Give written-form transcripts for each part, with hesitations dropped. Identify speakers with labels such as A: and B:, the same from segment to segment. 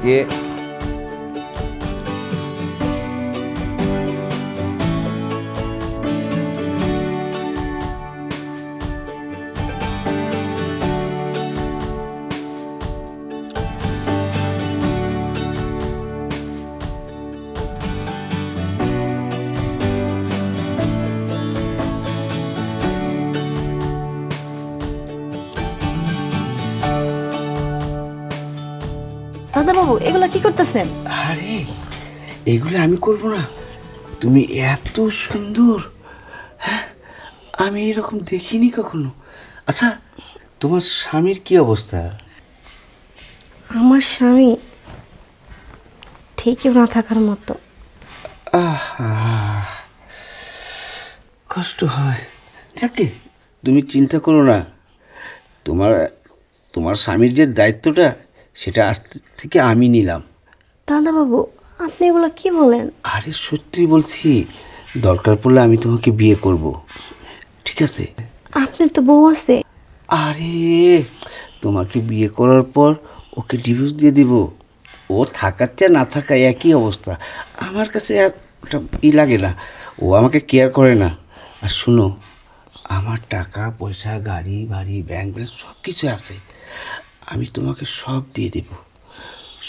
A: কে?
B: দাদা বাবু, এগুলা কি করতেছেন?
A: আরে এগুলো আমি করব না? তুমি এত সুন্দর, হ্যাঁ, আমি এরকম দেখিনি কখনো। আচ্ছা, তোমার স্বামীর কি অবস্থা?
B: আমার স্বামী থেকেও না থাকার মতো।
A: আহা, কষ্ট হয়। যাকে তুমি চিন্তা করো না। তোমার তোমার স্বামীর যে দায়িত্বটা, সেটা আজ থেকে আমি নিলাম।
B: দাদা বাবু, আপনি এগুলা কি বলেন?
A: আরে সত্যি বলছি, দরকার পড়লে আমি তোমাকে বিয়ে করব, ঠিক আছে?
B: আপনার তো বউ আছে।
A: আরে তোমাকে বিয়ে করার পর ওকে ডিভোর্স দিয়ে দিব। ও থাকার চেয়ে না থাকা একই অবস্থা। আমার কাছে আর ওটা লাগে না। ও আমাকে কেয়ার করে না। আর শুনো, আমার টাকা পয়সা, গাড়ি বাড়ি, ব্যাংক ব্যালেন্স সব কিছু আছে। আমি তোমাকে সব দিয়ে দেব।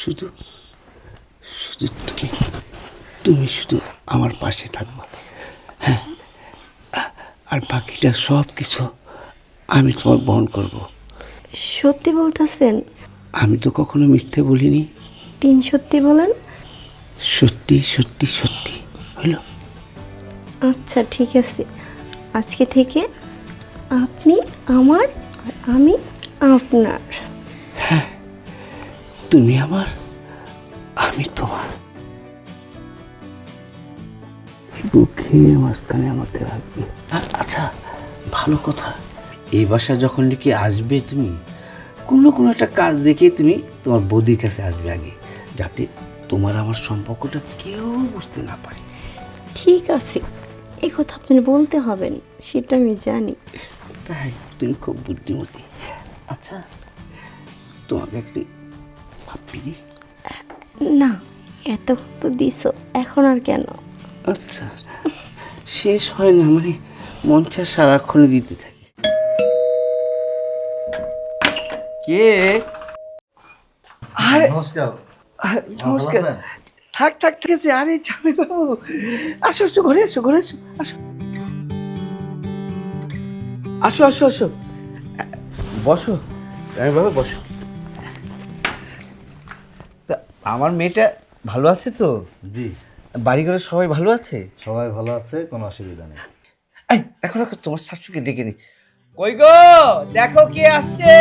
A: শুধু শুধু তুমি তুমি শুধু আমার পাশে থাকবা। হ্যাঁ, আর বাকিটা সব কিছু আমি তোমার বহন করব।
B: সত্যি বলতেছেন?
A: আমি তো কখনো মিথ্যে বলিনি।
B: তিন সত্যি বলেন।
A: সত্যি সত্যি সত্যি হলো।
B: আচ্ছা ঠিক আছে, আজকে থেকে আপনি আমার আর আমি আপনার।
A: তুমি আমার, আমি তোমার। বুকে মাঝখানে আমাকে রাখবে। আচ্ছা, ভালো কথা, এই বাসা যখন নাকি আসবে তুমি, কোনো একটা কাজ দেখে তুমি তোমার বৌদির কাছে আসবে আগে, যাতে তোমার আমার সম্পর্কটা কেউ বুঝতে না পারে।
B: ঠিক আছে, এই কথা আপনি বলতে হবেন, সেটা আমি জানি।
A: তাই তুমি খুব বুদ্ধিমতী। আচ্ছা, তোমাকে একটি পাপ্পি দিই?
B: না, এতক্ষণ তো দিছো, এখন আর কেন?
A: আচ্ছা, শেষ হয় না, মানে মন চায় সারাক্ষণে দিতে থাকি। কে? আরে
C: নমস্কার।
A: নমস্কার।
C: ভালো আছেন?
A: থাক থাক, ঠিক আছে। আরে জামাই বাবু, আসো আসো, ঘরে আসো, ঘরে আসো, আসো আসো আসো আসো, বসো জামাই বাবু, বসো। তা আমার মেয়েটা ভালো আছে তো?
C: জি,
A: বাড়িঘরে সবাই ভালো আছে?
C: সবাই ভালো আছে, কোনো অসুবিধা নেই।
A: এই এখন এখন তোমার শাশুকে ডেকে নি। কই গো, দেখো কে আসছে।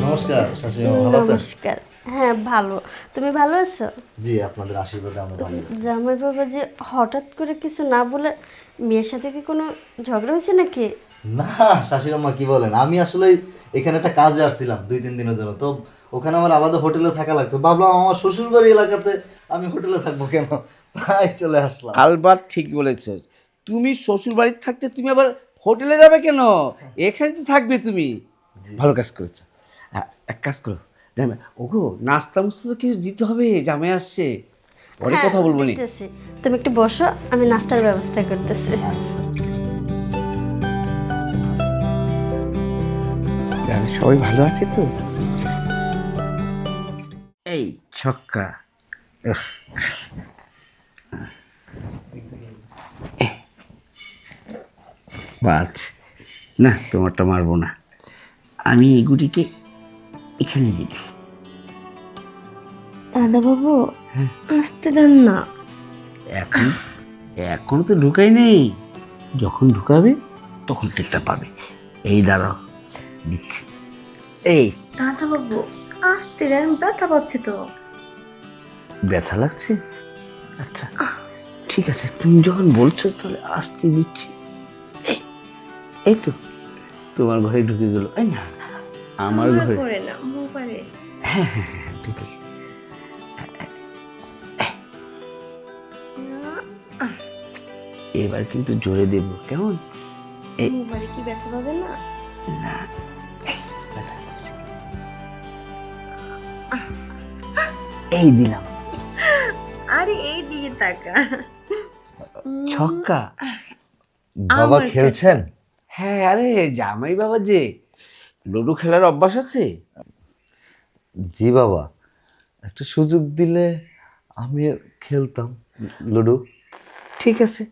C: নমস্কার শাশুড়ি মা, ভালো আছেন?
B: নমস্কার। হ্যাঁ ভালো, তুমি ভালো আছো?
C: জি, আপনাদের আশীর্বাদে আমরা ভালো আছি।
B: জামাই বাবা যে হঠাৎ করে কিছু না বলে, মেয়ের সাথে কি কোনো ঝগড়া হয়েছে নাকি?
C: না শাশুড়ি মা, কি বলেন, আমি আসলে এখানে একটা কাজে আসছিলাম 2-3 দিনের জন্য। তো ওখানে আমার আলাদা হোটেলে থাকা লাগতো, ভাবলাম আমার শ্বশুর বাড়ি এলাকাতে আমি হোটেলে থাকবো কেন, তাই চলে আসলাম।
A: আলবাত ঠিক বলেছ। তুমি শ্বশুর বাড়িতে থাকতে তুমি আবার হোটেলে যাবে কেন? এখানে তো থাকবে তুমি। ভালো কাজ করেছো। এক কাজ করো জামাই, ওগো নাস্তা মুস্তা তো কিছু দিতে হবে, জামাই আসছে, পরে
B: হ্যাঁ,
A: কথা বলবো নি।
B: দিতেছি। তুমি একটু বসো, আমি নাস্তার ব্যবস্থা করতেছি।
A: গ্রামে সবাই ভালো আছে তো? এই ছক্কা। উফ। বাস, না তোমারটা মারবো না, আমি এগুলিকে এখানে দিই।
B: দাদা বাবু, আসতে দেন না।
A: এখন এখনো তো ঢুকাই নেই, যখন ঢুকাবে তখন টেরটা পাবে। এই দাঁড়াও, দিচ্ছি। এই
B: দাদা বাবু, আসতে দেন, ব্যথা পাচ্ছে তো।
A: ব্যথা লাগছে? আচ্ছা ঠিক আছে, তুমি যখন বলছো তাহলে আসতে দিচ্ছি। এই এই তো তোমার ঘরে ঢুকে গেল। এই না, আমার ঘরে।
B: করে না, মোবাইলে।
A: হ্যাঁ হ্যাঁ হ্যাঁ, ঠিক আছে। এবার কিন্তু জোরে দেবো, কেমন? এই
B: মোবাইলে কি ব্যথা পাবে না?
A: না, এই দিলাম
B: আরে এই দিকে তাকা।
A: ছক্কা।
C: বাবা খেলছেন?
A: হ্যাঁ, আরে জামাই বাবা যে লুডো খেলার অভ্যাস আছে।
C: জি বাবা, একটা সুযোগ দিলে আমি খেলতাম লুডো।
A: ঠিক আছে,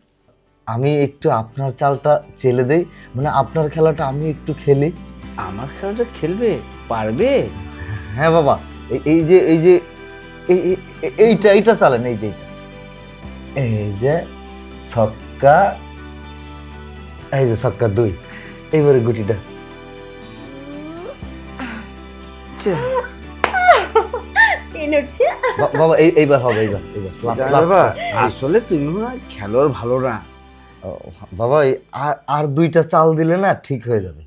C: আমি একটু আপনার চালটা চেলে দেই, মানে আপনার খেলাটা আমি একটু খেলি।
A: আমার খেলাটা খেলবে পারবে?
C: হ্যাঁ বাবা, এই যে এইটা চালেন, এই যে ছক্কা, এই যে ছক্কা 2, এইবারে গুটিটা। বাবা এইবার হবে, এইবার লাস্ট।
A: আসলে তুমি না খেলোয়াড় ভালো না।
C: বাবা আর 2টা চাল দিলে না ঠিক হয়ে যাবে।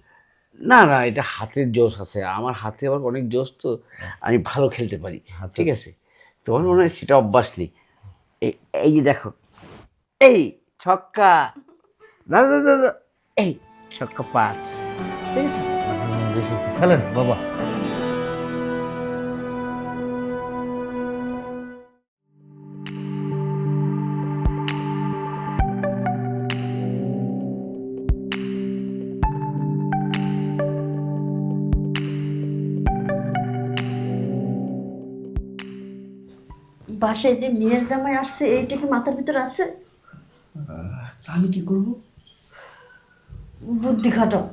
A: না না, এটা হাতের জোশ আছে, আমার হাতে আবার অনেক জোশ, তো আমি ভালো খেলতে পারি। ঠিক আছে, তোমার মনে হয় সেটা অভ্যাস নেই। এই যে দেখো, এই ছক্কা, না না না না, এই ছক্কা 5। ঠিক আছে,
C: দেখেছি, খেলেন বাবা।
B: বাসায় যে মেয়ের জামাই আসছে এইটা কি মাথার ভিতর আছে?
A: আমি কি করব?
B: বুদ্ধি খাটাও।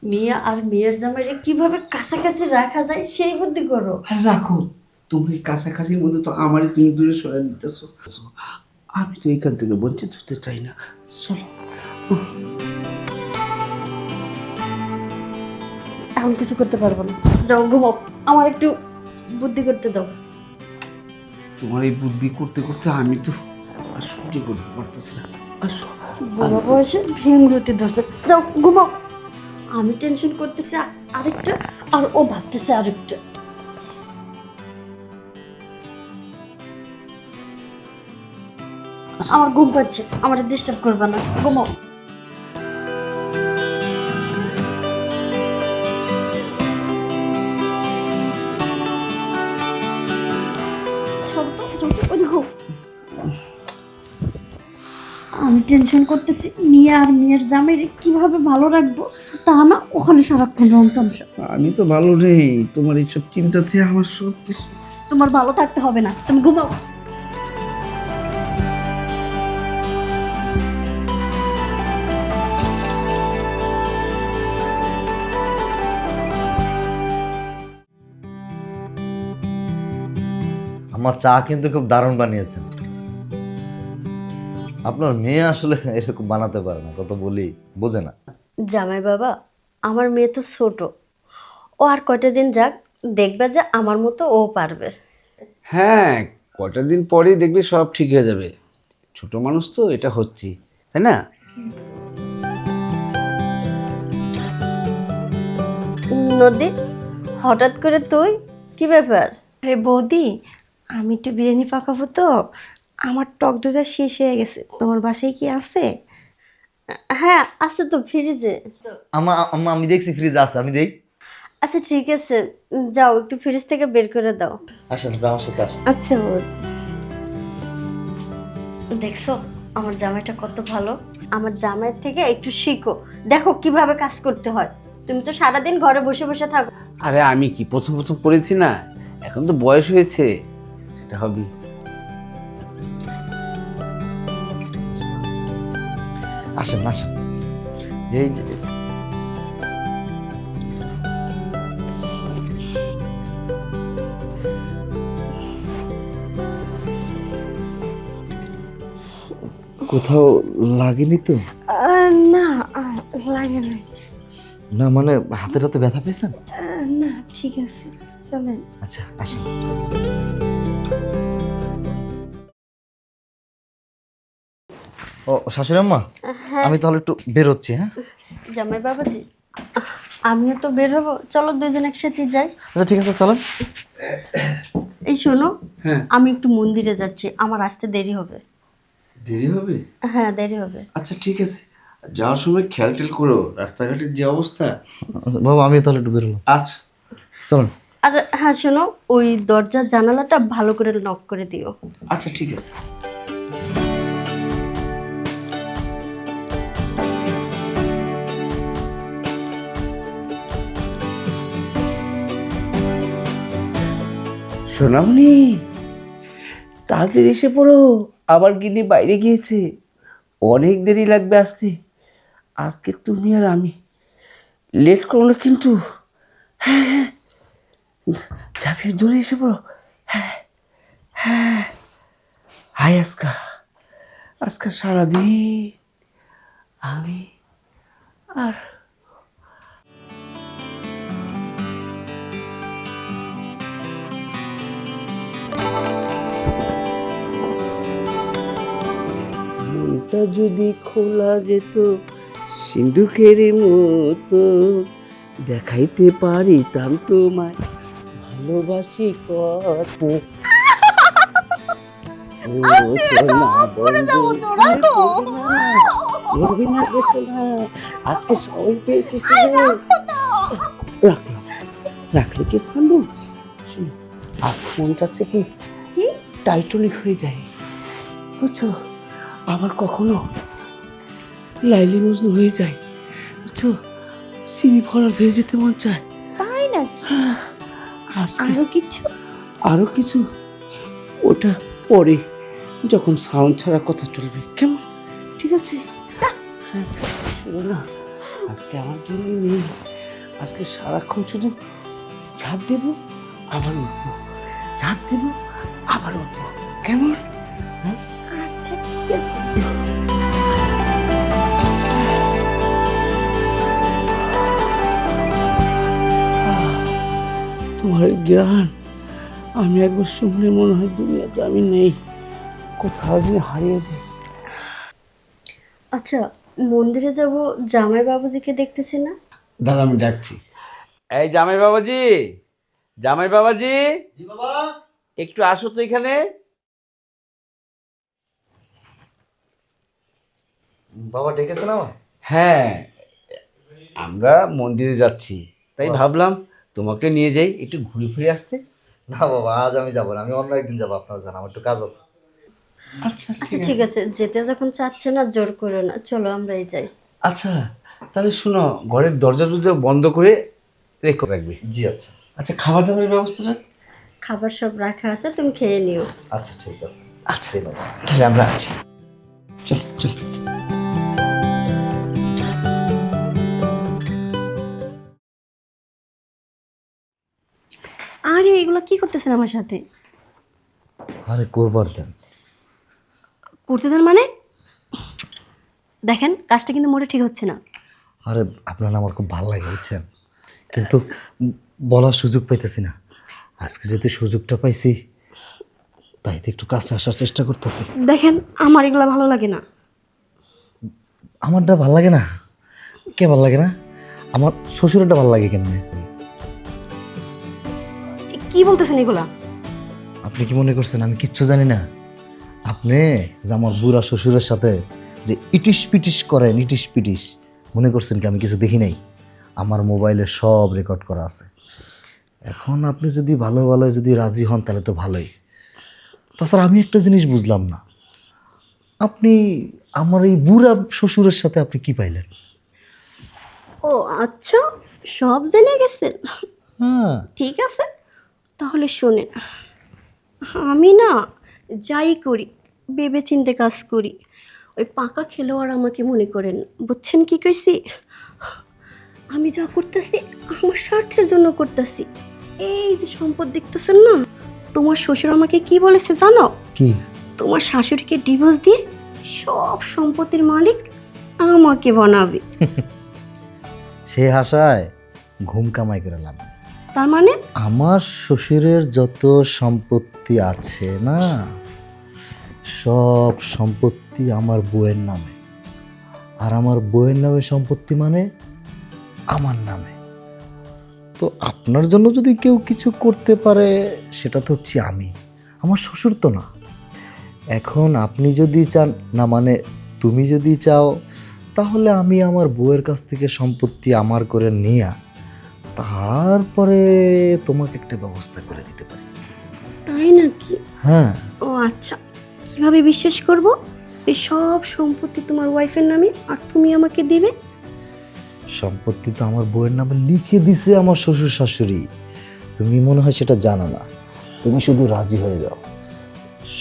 B: মেয়ে আর মেয়ের জামাইরে কিভাবে কাছাকাছি রাখা যায় সেই বুদ্ধি করো।
A: আর রাখো, তুমি কাছাকাছির মধ্যে তো আমারই তুমি দূরে সরাই দিতেছো। আমি তো এখান থেকে বঞ্চিত হতে চাই না। চলো।
B: এখন কিছু করতে পারবো না, যাও ঘুমাও, আমার একটু বুদ্ধি করতে দাও।
A: তোমার এই বুদ্ধি করতে করতে আমি তো আর সহ্য করতে পারতেছি না। আসো।
B: বুড়ো বয়সে ভীমরতি ধরছে, যাও ঘুমাও। আমি টেনশন করতেছি আরেকটা, আর ও ভাবতেছে আরেকটা। আমার ঘুম পাচ্ছে, আমার ডিস্টার্ব করবে না, ঘুমাও। আমি টেনশন করতেছি মেয়ে আর মেয়ের জামাইরে কিভাবে ভালো রাখবো, তা না ওখানে সারাক্ষণ রং তামসা।
A: আমি তো ভালো নেই, তোমার এইসব চিন্তাতে আমার সব কিছু।
B: তোমার ভালো থাকতে হবে না, তুমি ঘুমাও।
C: আমার চা কিন্তু খুব দারুণ বানিয়েছেন। আপনার মেয়ে আসলে এরকম বানাতে পারে না, কত বলি বোঝে না।
B: জামাই বাবা, আমার মেয়ে তো ছোট, ও আর কয়টা দিন যাক, দেখবে যে আমার মতো ও পারবে।
A: হ্যাঁ, কটা দিন পরেই দেখবি সব ঠিক হয়ে যাবে। ছোট মানুষ তো, এটা হচ্ছে, তাই না?
B: নদী, হঠাৎ করে তুই, কি ব্যাপার?
D: আরে বৌদি, আমি একটু বিরিয়ানি পাকাবো তো, আমার টক দইটা শেষ হয়ে গেছে, তোমার বাসায় কি আছে?
B: হ্যাঁ আছে তো ফ্রিজে।
C: আমি দেখছি ফ্রিজ আছে, আমি দেই।
B: আচ্ছা ঠিক আছে, যাও একটু ফ্রিজ থেকে বের করে দাও।
C: আসেন আমার সাথে আসেন।
D: আচ্ছা বৌদি।
B: দেখছো আমার জামাইটা কত ভালো, আমার জামাইয়ের থেকে একটু শিখো, দেখো কিভাবে কাজ করতে হয়। তুমি তো সারাদিন ঘরে বসে বসে থাকো।
A: আরে আমি কি প্রথম প্রথম করেছি না, এখন তো বয়স হয়েছে, সেটা হবে।
C: আসেন আসেন, এই যে কোথাও লাগেনি তো?
D: না, লাগে না।
C: না মানে হাতে টাতে ব্যথা পেয়েছেন?
D: না, ঠিক আছে, চলেন।
C: আচ্ছা আসেন। ও শাশুড়ি আম্মা, আমি তাহলে একটু বেরোচ্ছি। হ্যাঁ
B: জামাই বাবাজি, আমিও তো বের হবো, চলো দুজন একসাথে যাই।
C: আচ্ছা ঠিক আছে, চলেন।
B: এই শোনো,
A: হ্যাঁ,
B: আমি একটু মন্দিরে যাচ্ছি, আমার আসতে দেরি হবে।
A: দেরি হবে?
B: হ্যাঁ দেরি হবে।
A: আচ্ছা ঠিক আছে, যাওয়ার সময় খেয়াল টেল করো, রাস্তাঘাটের যে অবস্থা।
C: বাবা আমি তাহলে একটু বেরোলাম।
A: আচ্ছা।
C: চলুন।
B: আর হ্যাঁ শোনো, ওই দরজার জানালাটা ভালো করে নক করে দিও।
A: আচ্ছা ঠিক আছে। সোনামণি, তাড়াতাড়ি এসে পড়ো, আবার গিন্নি বাইরে গিয়েছে, অনেক দেরি লাগবে আসতে। আজকে তুমি আর আমি, লেট করো না কিন্তু। হ্যাঁ হ্যাঁ, ঝাঁপিয়ে দূরে এসে পড়ো। হ্যাঁ হ্যাঁ, হাই আজকা, আজকা সারাদিন আমি আর মনটা যদি খোলা যেত সিন্ধুকের মতো, দেখাইতে পারিতাম তোমায় ভালোবাসি কত। ও সোনা বন্ধু, মরবি না গো সোনা, আজকে সবাই পেয়েছে। রাখলাম, রাখলে কি থামবো? শোনো, আর মন চাচ্ছে কি টাইটনিক হয়ে যায়, বুঝছো? আবার কখনো লাইলি মজনু হয়ে যায়, বুঝছো? সিঁড়ি ভরাট হয়ে যেতে মন চায়।
D: তাই নাকি?
A: আজকে
D: আরো কিছু?
A: আরো কিছু, ওটা পরে, যখন সাউন্ড ছাড়া কথা চলবে, কেমন? ঠিক আছে? হ্যাঁ, শোনো না, আজকে আমার জন্য নেই, আজকে সারাক্ষণ শুধু ঝাঁপ দেবো আবার উঠবো, ঝাঁপ দেবো আবার উঠবো, কেমন?
D: আচ্ছা ঠিক আছে।
A: তোমার জ্ঞান আমি একবার শুনলে মনে হয় দুনিয়াতে আমি নেই, কোথাও যদি হারিয়ে যাই।
B: আচ্ছা, মন্দিরে যাব, জামাই বাবুজিকে দেখতেছি না।
A: দাঁড়া, আমি ডাকছি। এই জামাই বাবাজি, জামাই বাবাজি,
C: জি বাবা।
A: একটু আসো তো এখানে।
C: বাবা ডেকেছে না?
A: হ্যাঁ, আমরা মন্দিরে যাচ্ছি, তাই
C: আচ্ছা।
A: ভাবলাম তোমাকে নিয়ে যাই একটু ঘুরে ফিরে আসতে।
C: না বাবা, আজ আমি যাবো না, আমি অন্য একদিন যাবো, আপনারা জান আমার একটু কাজ আছে।
A: আচ্ছা
B: আচ্ছা ঠিক আছে, যেতে যখন চাচ্ছে না জোর করো না, চলো আমরাই যাই।
A: আচ্ছা, তাহলে শোনো, ঘরের দরজা টরজা বন্ধ করে রেখে রাখবে।
C: জি আচ্ছা।
A: আচ্ছা, খাবার দাবারের ব্যবস্থাটা?
B: খাবার সব রাখা আছে, তুমি খেয়ে নিও।
C: আচ্ছা ঠিক আছে।
A: আচ্ছা,
C: এই নাও।
A: তাহলে আমরা আসি, চল চল।
D: আরে এগুলো কি করতেছেন আমার সাথে?
C: আরে করবার দেন।
D: করতে দেন মানে? দেখেন কাজটা কিন্তু মোটে ঠিক হচ্ছে না।
C: আরে আপনার না আমার খুব ভালো লাগে বুঝছেন, কিন্তু বলার সুযোগ পাইতেছি না। আজকে যদি সুযোগটা পাইছি, তাই তো একটু কাছে আসার চেষ্টা করতেছি।
D: দেখেন আমার এগুলো ভালো লাগে না।
C: আমারটা ভাল লাগে না? কে ভাল লাগে না? আমার শ্বশুরটা ভাল লাগে কেমনে?
D: কি বলতেছেন এগুলা?
C: আপনি কি মনে করছেন আমি কিচ্ছু জানি না? আপনি যে আমার বুড়া শ্বশুরের সাথে যে ইটিস পিটিস করেন, ইটিস পিটিস, মনে করছেন কি আমি কিছু দেখি নাই? আমার মোবাইলে সব রেকর্ড করা আছে। এখন আপনি যদি ভালো ভালো যদি রাজি হন তাহলে তো ভালোই। তাছাড়া আমি একটা জিনিস বুঝলাম না, আপনি আমার এই বুড়া শ্বশুরের সাথে আপনি কি পাইলেন?
D: ও আচ্ছা, সব জেনে গেছেন।
C: হ্যাঁ।
D: ঠিক আছে, তাহলে শোনেন, আমি না যাই করি ভেবে চিন্তে কাজ করি। ওই পাকা খেলোয়াড় আমাকে মনে করেন, বুঝছেন কি কইছি? আমি যা করতেছি আমার স্বার্থের জন্য করতেছি। এই যে সম্পদ দেখতেছেন না, তোমার শ্বশুর আমাকে কি বলেছে জানো?
C: কি?
D: তোমার শাশুড়িকে ডিভোর্স দিয়ে সব সম্পত্তির মালিক আমাকে বানাবে।
C: সে আশায় ঘুম কামাই করে লাভ নেই।
D: তার মানে
C: আমার শ্বশুরের যত সম্পত্তি আছে না, সব সম্পত্তি আমার বউয়ের নামে, আর আমার বউয়ের নামে সম্পত্তি মানে আমার নামে। তো আপনার জন্য যদি কেউ কিছু করতে পারে সেটা তো হচ্ছে আমি, আমার শ্বশুর তো না। এখন আপনি যদি চান, না মানে তুমি যদি চাও, তাহলে আমি আমার বউয়ের কাছ থেকে সম্পত্তি আমার করে নিয়ে তারপরে তোমাকে একটা ব্যবস্থা করে দিতে পারি।
D: তাই নাকি?
C: হ্যাঁ,
D: ও আচ্ছা, কিভাবে বিশ্বাস করব এই সব সম্পত্তি তোমার ওয়াইফের নামে আর তুমি আমাকে দিবে?
C: সম্পত্তি তো আমার বউয়ের নামে লিখে দিছে আমার শ্বশুর শাশুড়ি। তুমি মনে হয় সেটা জানো না, তুমি শুধু রাজি হয়ে যাও।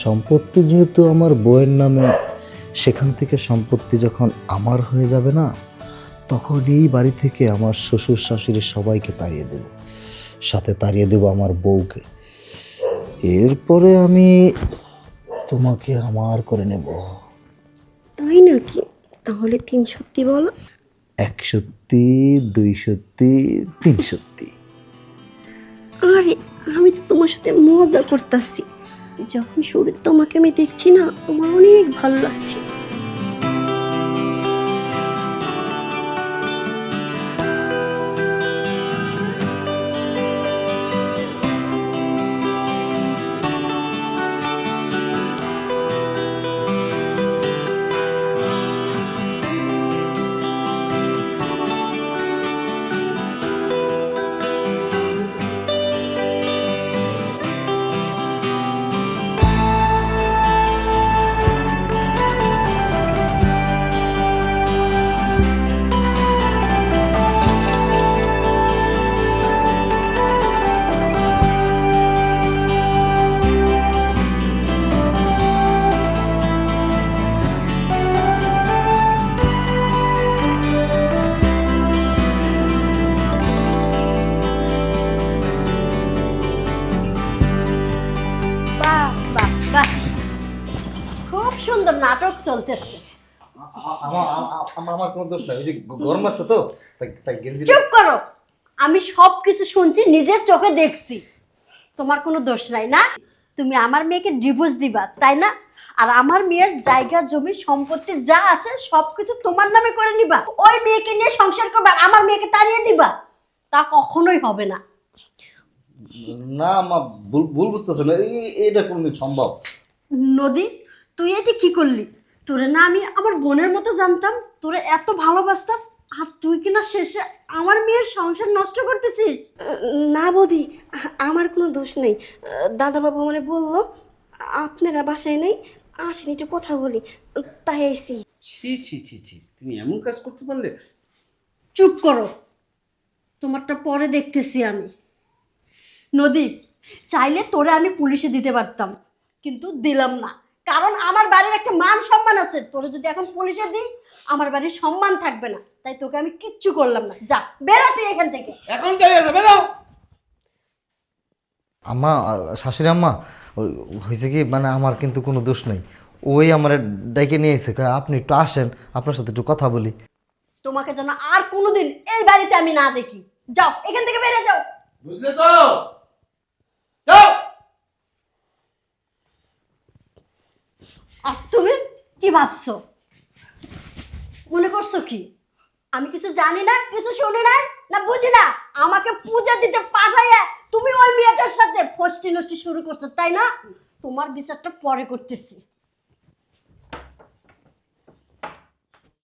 C: সম্পত্তি যেহেতু আমার বউয়ের নামে, সেখান থেকে সম্পত্তি যখন আমার হয়ে যাবে না, তখন এই বাড়ি থেকে আমার শ্বশুর শাশুড়ি সবাইকে তাড়িয়ে দেব, সাথে তাড়িয়ে দেব আমার বউকে। এরপরে আমি তোমাকে আমার করে নেব।
D: তাই নাকি? তাহলে 3 সত্যি বলো।
C: 1 সত্যি, 2 সত্যি, 3 সত্যি।
D: আরে আমি তো তোমার সাথে মজা করতেছি। যখন শুরু তোমাকে আমি দেখছি না, আমার অনেক ভালো লাগছে।
B: বাহ বাহ বাহ, খুব সুন্দর নাটক চলতেছে।
C: আমার কোনো দোষ নাই, ওই যে গরম লাগছে তো, তাই গেঞ্জি।
B: চুপ করো, আমি সব কিছু শুনছি, নিজের চোখে দেখছি। তোমার কোনো দোষ নাই না? তুমি আমার মেয়েকে ডিভোর্স দিবা তাই না? আর আমার মেয়ের জায়গা জমি সম্পত্তি যা আছে সবকিছু তোমার নামে করে নিবা, ওই মেয়েকে নিয়ে সংসার করবা, আর আমার মেয়েকে তাড়িয়ে দিবা? তা কখনোই হবে না।
C: না মা, ভুল বুঝতেছে না, এইটা কোনদিন সম্ভব?
B: নদী, তুই এটা কি করলি? তোরে না আমি আমার বোনের মতো জানতাম, তোরে এত ভালোবাসতাম, আর তুই কিনা শেষে আমার মেয়ের সংসার নষ্ট করতেছিস।
D: না বৌদি, আমার কোনো দোষ নেই। দাদাবাবু আমারে বললো আপনারা বাসায় নেই, আসেন একটু কথা বলি, তাই আইছি।
A: ছি ছি ছি ছি, তুমি এমন কাজ করতে পারলে?
B: চুপ করো, তোমারটা পরে দেখতেছি আমি। নদী, চাইলে তোরে আমি পুলিশে দিতে পারতাম, কিন্তু দিলাম না, কারণ আমার বাড়ির একটা মান সম্মান আছে। তোরে যদি এখন পুলিশে দিই, আমার বাড়ির সম্মান থাকবে না, তাই তোকে আমি কিচ্ছু করলাম না। যা, বেরো তুই এখান থেকে।
A: এখন দাঁড়িয়ে আছে, বেরো।
C: আম্মা, শাশুড়ি আম্মা, হয়েছে কি, মানে আমার কিন্তু কোনো দোষ নেই। ওই আমার ডেকে নিয়ে এসে কয়, আপনি একটু আসেন, আপনার সাথে একটু কথা বলি।
B: তোমাকে যেন আর কোনোদিন এই বাড়িতে আমি না দেখি। যাও এখান থেকে, বেরিয়ে যাও।
A: বুঝলে তো? যাও।
B: আর তুমি কি ভাবছো? মনে করছো কি আমি কিছু জানি না, কিছু শুনি নাই, না বুঝি না? আমাকে পূজা দিতে পাঠাইয়া তুমি ওই মেয়েটার সাথে ফষ্টি নষ্টি শুরু করছো তাই না? তোমার বিচারটা পরে করতেছি।